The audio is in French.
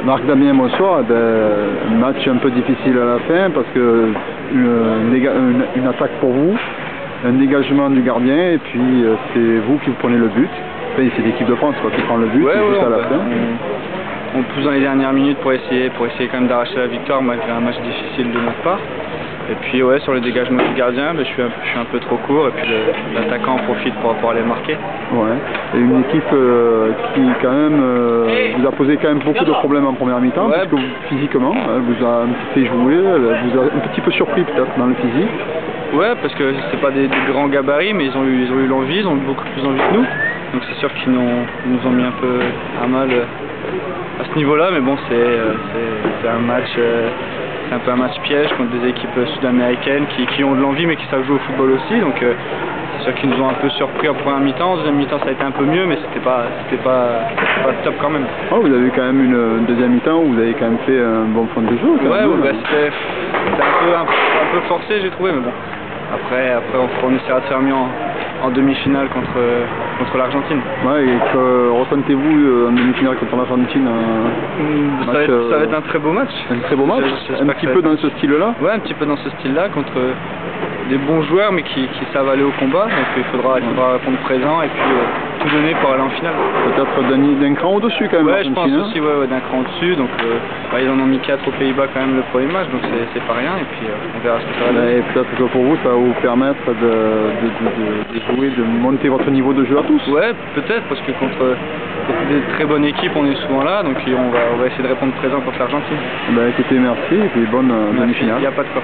Marc-Damien, bonsoir. Eh ben, match un peu difficile à la fin parce que une attaque pour vous, un dégagement du gardien et puis c'est vous qui prenez le but. Enfin, c'est l'équipe de France qui prend le but juste à la fin. On pousse dans les dernières minutes pour essayer quand même d'arracher la victoire malgré un match difficile de notre part. Et puis ouais, sur le dégagement du gardien, je suis un peu trop court et puis l'attaquant en profite pour aller marquer. Ouais. Et une équipe qui quand même vous a posé quand même beaucoup de problèmes en première mi-temps, parce que physiquement, elle vous a un petit peu joué, elle vous a un petit peu surpris peut-être dans le physique. Ouais, parce que c'est pas des grands gabarits, mais ils ont eu l'envie, ils ont eu beaucoup plus envie que nous. Donc c'est sûr qu'ils nous ont mis un peu à mal à ce niveau-là, mais bon, c'est un match. C'est un peu un match piège contre des équipes sud-américaines qui ont de l'envie mais qui savent jouer au football aussi. Donc c'est sûr qu'ils nous ont un peu surpris en première mi-temps. En deuxième mi-temps ça a été un peu mieux mais c'était pas top quand même. Oh, vous avez eu quand même une deuxième mi-temps où vous avez quand même fait un bon fond de jeu. C'était un peu forcé j'ai trouvé mais bon. Après on essaiera de faire mieux en demi-finale contre l'Argentine. Ouais, et que ressentez-vous en demi-finale contre l'Argentine? Ça va être un très beau match. Un très beau match. Un petit peu dans ce style-là. Ouais, un petit peu dans ce style-là contre des bons joueurs mais qui savent aller au combat. Donc il faudra répondre présent et puis tout donner pour aller en finale. Peut-être d'un cran au-dessus quand même. Ouais, je pense aussi d'un cran au-dessus. Donc ils en ont mis 4 aux Pays-Bas quand même le premier match, donc c'est pas rien. Et puis on verra ce que ça va donner. Et peut-être que pour vous, ça va vous permettre de jouer, de monter votre niveau de jeu à tous. Ouais, peut-être, parce que contre des très bonnes équipes, on est souvent là, donc on va essayer de répondre présent contre l'Argentine. Écoutez, merci et puis bonne demi-finale. Il n'y a pas de quoi.